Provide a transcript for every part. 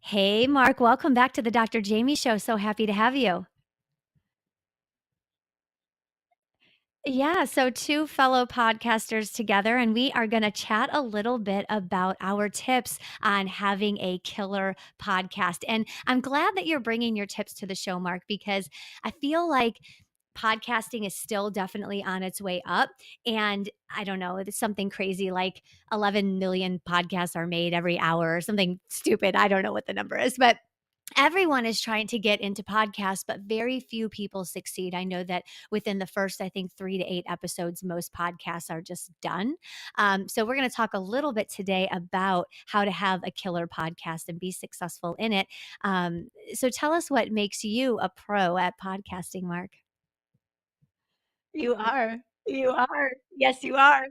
Hey, Mark, welcome back to the Dr. Jamie Show. So happy to have you. Yeah, so two fellow podcasters together, and we are going to chat a little bit about our tips on having a killer podcast. And I'm glad that you're bringing your tips to the show, Mark, because I feel like podcasting is still definitely on its way up. And I don't know, it's something crazy like 11 million podcasts are made every hour or something stupid. I don't know what the number is, but everyone is trying to get into podcasts, but very few people succeed. I know that within the first, I think, 3 to 8 episodes, most podcasts are just done. So, we're going to talk a little bit today about how to have a killer podcast and be successful in it. So, tell us what makes you a pro at podcasting, Mark. You are. You are. Yes, you are.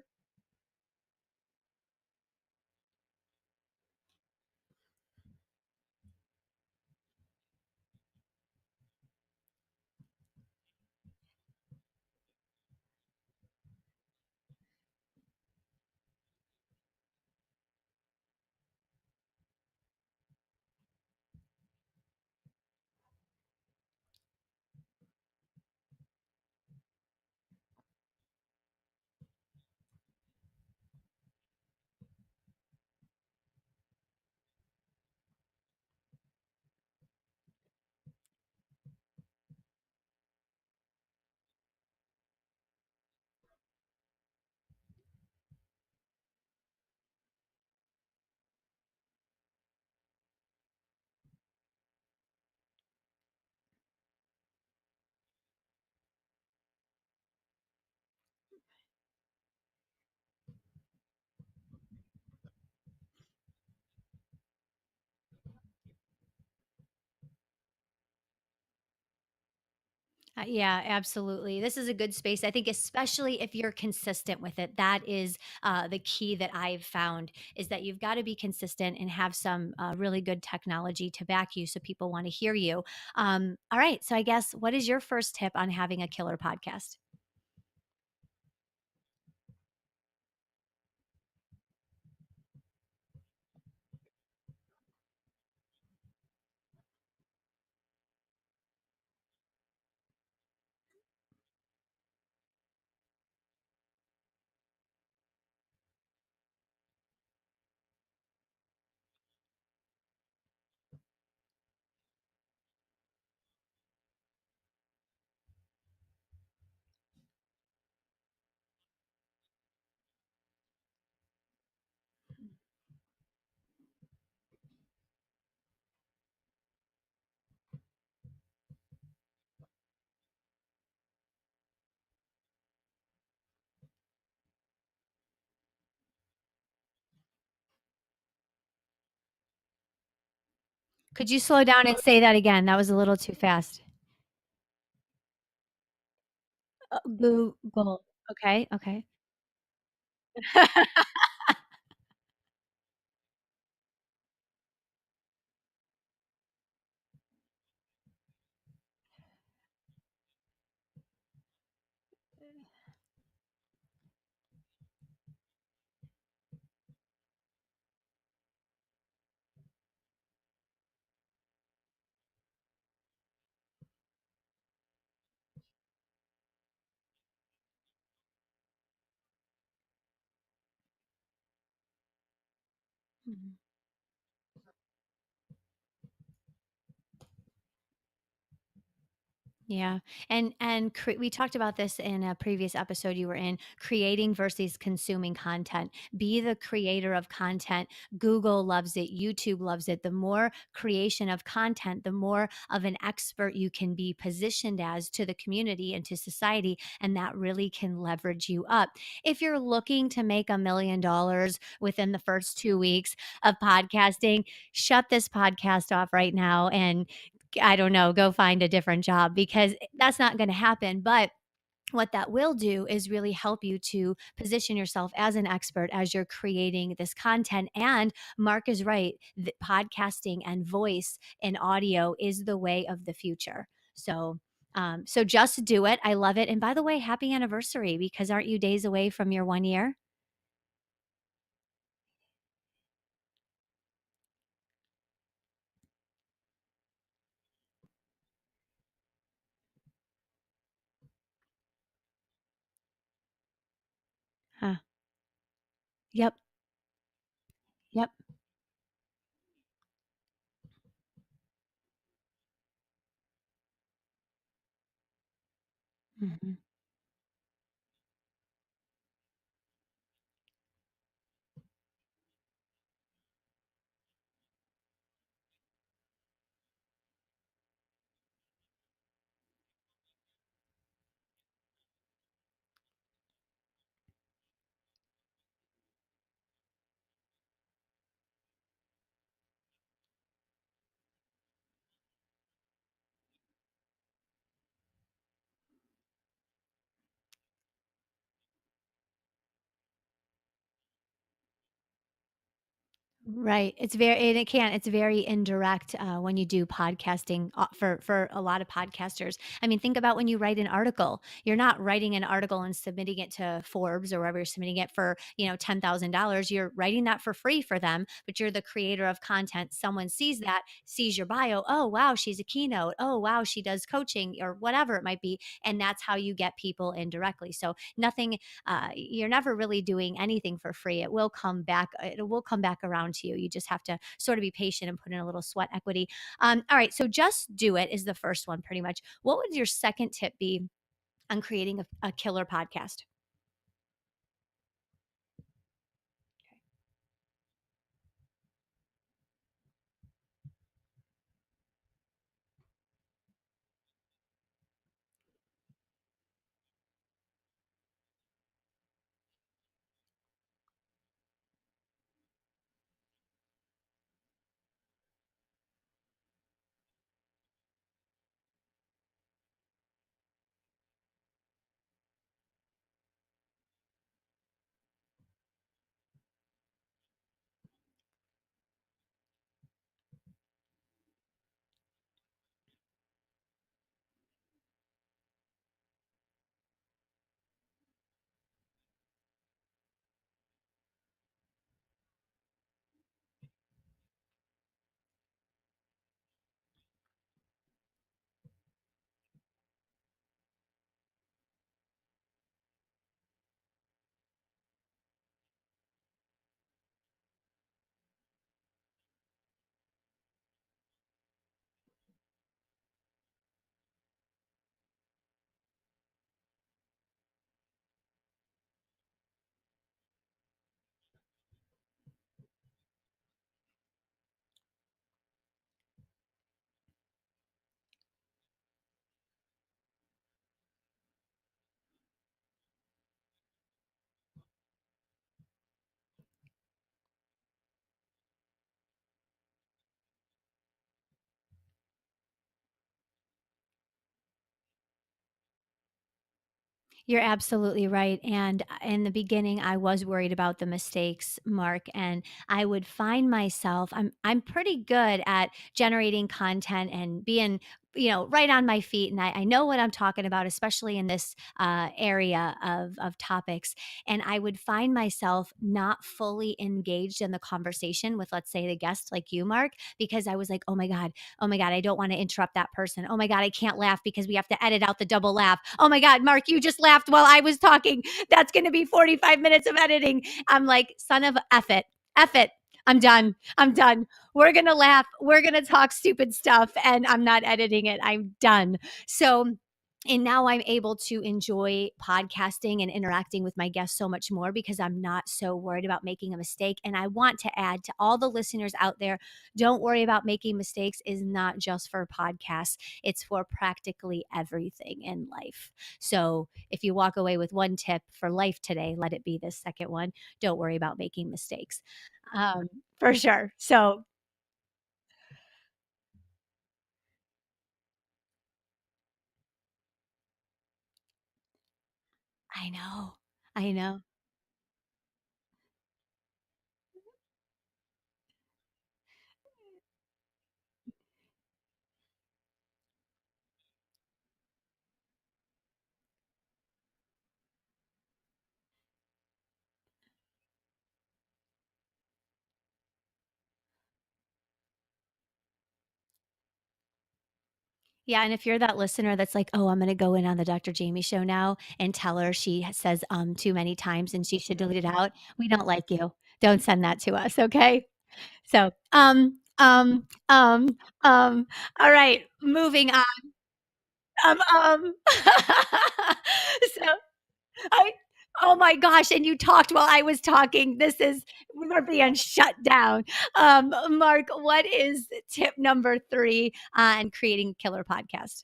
Yeah, absolutely. This is a good space. I think, especially if you're consistent with it, that is the key that I've found is that you've got to be consistent and have some really good technology to back you so people want to hear you. All right. So, I guess what is your first tip on having a killer podcast? Could you slow down and say that again? That was a little too fast. Google. Okay. Okay. Mhm. Yeah. We talked about this in a previous episode you were in, creating versus consuming content. Be the creator of content. Google loves it, YouTube loves it. The more creation of content, the more of an expert you can be positioned as to the community and to society, and that really can leverage you up. If you're looking to make $1 million within the first 2 weeks of podcasting, shut this podcast off right now and I don't know, go find a different job because that's not going to happen. But what that will do is really help you to position yourself as an expert as you're creating this content. And Mark is right, podcasting and voice and audio is the way of the future. So just do it. I love it. And by the way, happy anniversary because aren't you days away from your 1 year? Huh. Yep. Yep. Mhm. Right. It's very and it can. It's very indirect when you do podcasting for a lot of podcasters. I mean, think about when you write an article. You're not writing an article and submitting it to Forbes or wherever you're submitting it for, $10,000. You're writing that for free for them, but you're the creator of content. Someone sees that, sees your bio. Oh, wow, she's a keynote. Oh, wow, she does coaching or whatever it might be, and that's how you get people indirectly. So nothing you're never really doing anything for free. It will come back. It will come back around to you. You just have to sort of be patient and put in a little sweat equity. All right. So just do it is the first one, pretty much. What would your second tip be on creating a killer podcast? You're absolutely right. And in the beginning, I was worried about the mistakes, Mark, and I would find myself, I'm pretty good at generating content and being, right on my feet. And I know what I'm talking about, especially in this area of topics. And I would find myself not fully engaged in the conversation with, let's say, the guest like you, Mark, because I was like, oh my God, I don't want to interrupt that person. Oh my God, I can't laugh because we have to edit out the double laugh. Oh my God, Mark, you just laughed while I was talking. That's going to be 45 minutes of editing. I'm like, son of F it. F it. I'm done. I'm done. We're going to laugh. We're going to talk stupid stuff and I'm not editing it. I'm done. So, and now I'm able to enjoy podcasting and interacting with my guests so much more because I'm not so worried about making a mistake. And I want to add to all the listeners out there, don't worry about making mistakes is not just for podcasts. It's for practically everything in life. So if you walk away with one tip for life today, let it be this second one. Don't worry about making mistakes. For sure. So I know. I know. Yeah, and if you're that listener that's like, "Oh, I'm gonna go in on the Dr. Jamie show now and tell her she says, too many times and she should delete it out," we don't like you. Don't send that to us, okay? So, all right, moving on. Um, um. So, I oh my gosh, and you talked while I was talking. This is we're being shut down. Mark, what is tip number 3 on creating a killer podcast?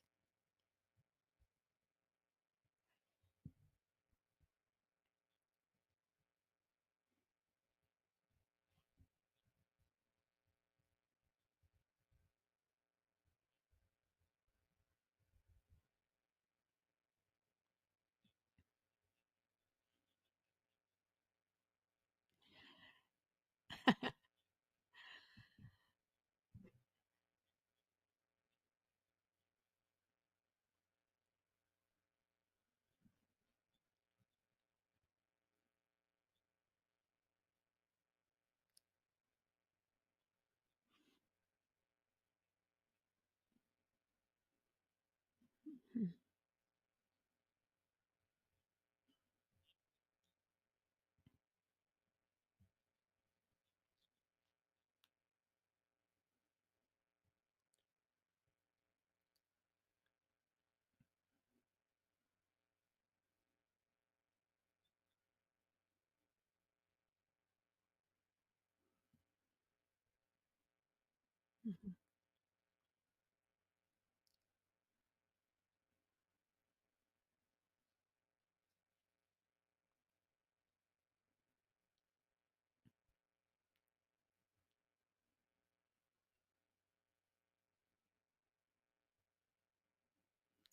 Mhm.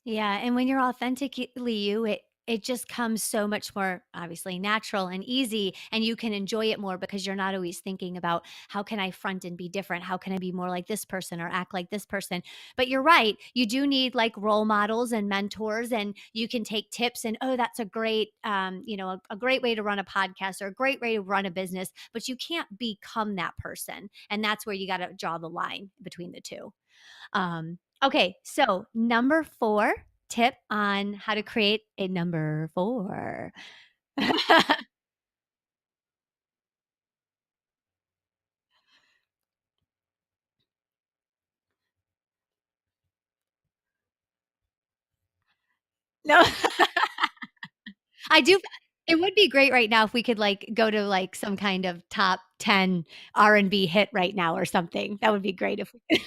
Yeah, and when you're authentically you, it just comes so much more obviously natural and easy, and you can enjoy it more because you're not always thinking about how can I front and be different? How can I be more like this person or act like this person? But you're right, you do need like role models and mentors, and you can take tips and oh, that's a great, a great way to run a podcast or a great way to run a business. But you can't become that person, and that's where you got to draw the line between the two. Okay, so number 4 tip on how to create a number 4. No, I do it would be great right now if we could, like, go to, like, some kind of top 10 R&B hit right now or something. That would be great if we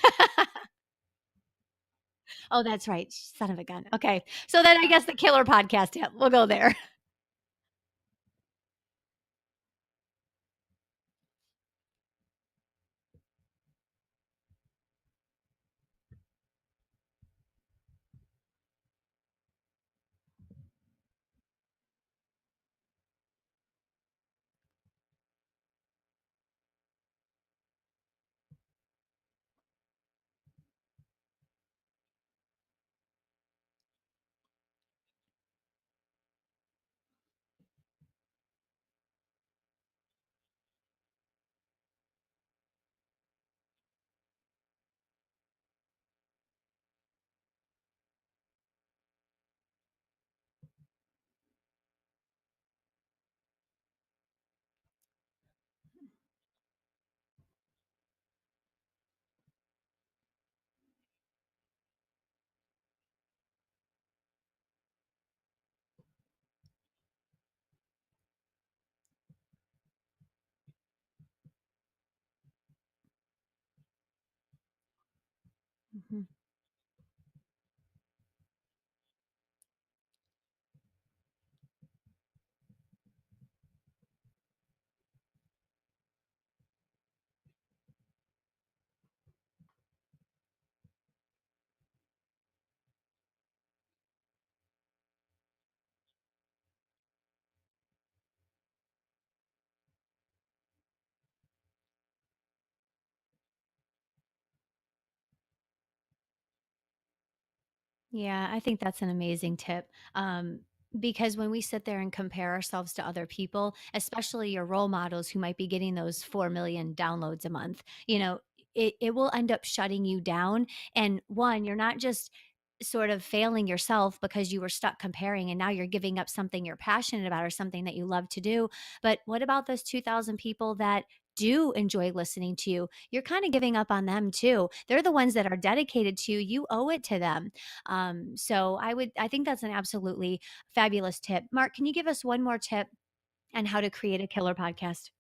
Oh, that's right, son of a gun. Okay, so then I guess the killer podcast tip, we'll go there. Mhm. Yeah, I think that's an amazing tip. Because when we sit there and compare ourselves to other people, especially your role models who might be getting those 4 million downloads a month, it will end up shutting you down. And one, you're not just sort of failing yourself because you were stuck comparing and now you're giving up something you're passionate about or something that you love to do. But what about those 2,000 people that do enjoy listening to you? You're kind of giving up on them too. They're the ones that are dedicated to you. You owe it to them. So I think that's an absolutely fabulous tip. Mark, can you give us one more tip on how to create a killer podcast?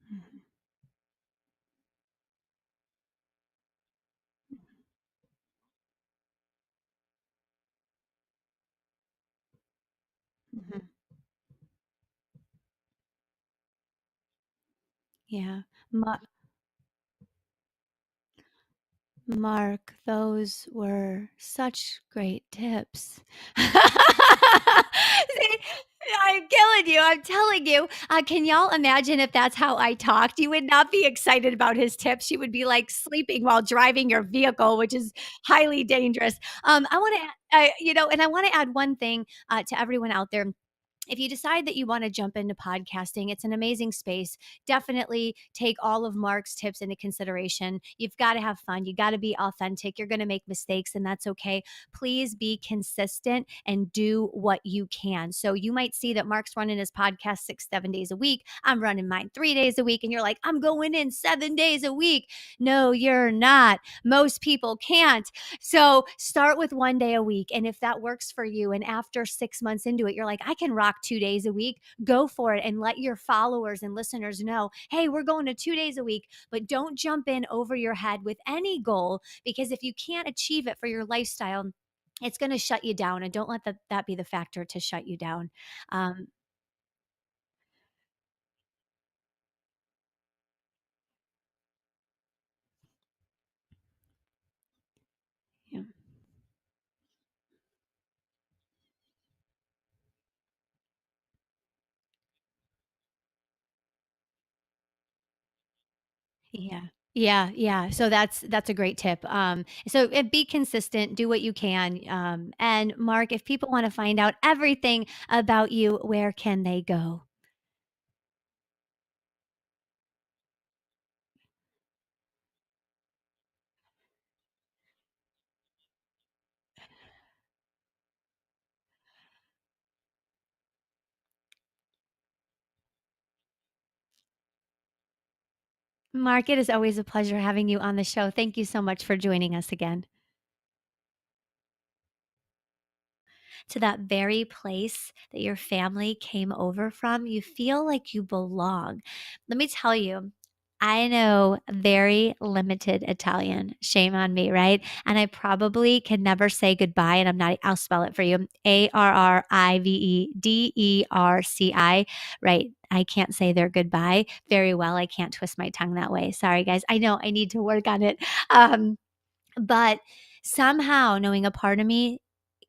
Mhm, mhm. Yeah. Mark, those were such great tips. See, I'm killing you, I'm telling you. Can y'all imagine if that's how I talked? You would not be excited about his tips. You would be, like, sleeping while driving your vehicle, which is highly dangerous. I wanna and I wanna add one thing, to everyone out there. If you decide that you want to jump into podcasting, it's an amazing space. Definitely take all of Mark's tips into consideration. You've got to have fun. You got to be authentic. You're going to make mistakes, and that's okay. Please be consistent and do what you can. So you might see that Mark's running his podcast 6, 7 days a week. I'm running mine 3 days a week. And you're like, I'm going in 7 days a week. No, you're not. Most people can't. So start with 1 day a week. And if that works for you, and after 6 months into it, you're like, I can rock 2 days a week, go for it and let your followers and listeners know, hey, we're going to 2 days a week. But don't jump in over your head with any goal, because if you can't achieve it for your lifestyle, it's going to shut you down. And don't let that be the factor to shut you down. Um, yeah. Yeah. Yeah, yeah. So that's a great tip. Be consistent, do what you can. And Mark, if people want to find out everything about you, where can they go? Mark, it is always a pleasure having you on the show. Thank you so much for joining us again. To that very place that your family came over from, you feel like you belong. Let me tell you, I know very limited Italian. Shame on me, right? And I probably can never say goodbye. And I'll spell it for you, Arrivederci. Right. I can't say their goodbye very well. I can't twist my tongue that way. Sorry, guys. I know I need to work on it. But somehow, knowing a part of me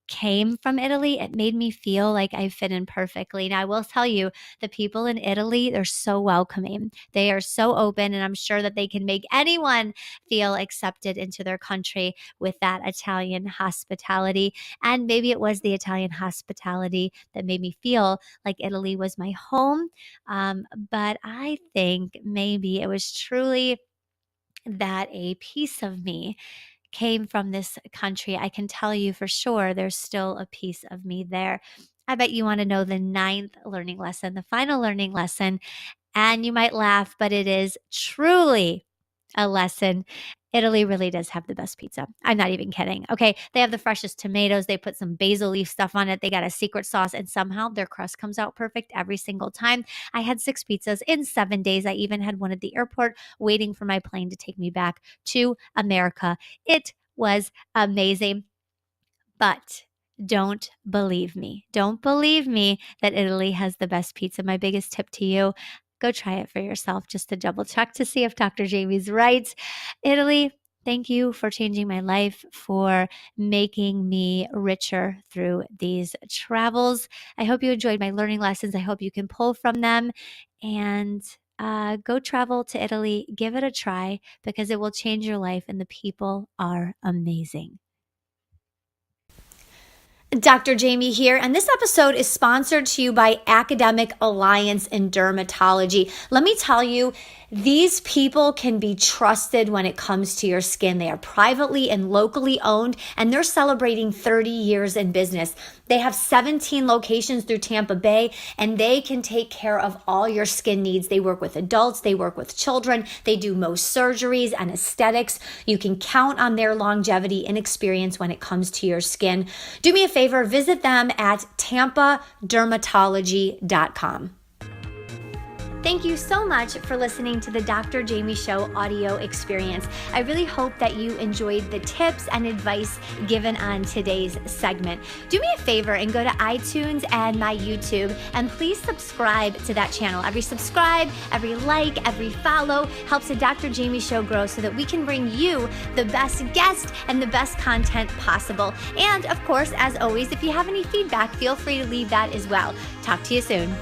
came from Italy, it made me feel like I fit in perfectly. Now, I will tell you, the people in Italy, they're so welcoming. They are so open, and I'm sure that they can make anyone feel accepted into their country with that Italian hospitality. And maybe it was the Italian hospitality that made me feel like Italy was my home. But I think maybe it was truly that a piece of me came from this country. I can tell you for sure there's still a piece of me there. I bet you want to know the ninth learning lesson, the final learning lesson. And you might laugh, but it is truly a lesson. Italy really does have the best pizza. I'm not even kidding. Okay. They have the freshest tomatoes. They put some basil leaf stuff on it. They got a secret sauce, and somehow their crust comes out perfect every single time. I had 6 pizzas in 7 days. I even had one at the airport waiting for my plane to take me back to America. It was amazing. But don't believe me. Don't believe me that Italy has the best pizza. My biggest tip to you, go try it for yourself just to double check to see if Dr. Jamie's right. Italy Thank you for changing my life, for making me richer through these travels. I hope you enjoyed my learning lessons. I hope you can pull from them and go travel to Italy. Give it a try because it will change your life, and the people are amazing. Dr. Jaime here, and this episode is sponsored to you by Academic Alliance in Dermatology. Let me tell you, these people can be trusted when it comes to your skin. They are privately and locally owned, and they're celebrating 30 years in business. They have 17 locations through Tampa Bay, and they can take care of all your skin needs. They work with adults, they work with children, they do most surgeries and aesthetics. You can count on their longevity and experience when it comes to your skin. Do me a favor, visit them at tampadermatology.com. Thank you so much for listening to the Dr. Jaime Show audio experience. I really hope that you enjoyed the tips and advice given on today's segment. Do me a favor and go to iTunes and my YouTube, and please subscribe to that channel. Every subscribe, every like, every follow helps the Dr. Jaime Show grow so that we can bring you the best guest and the best content possible. And of course, as always, if you have any feedback, feel free to leave that as well. Talk to you soon.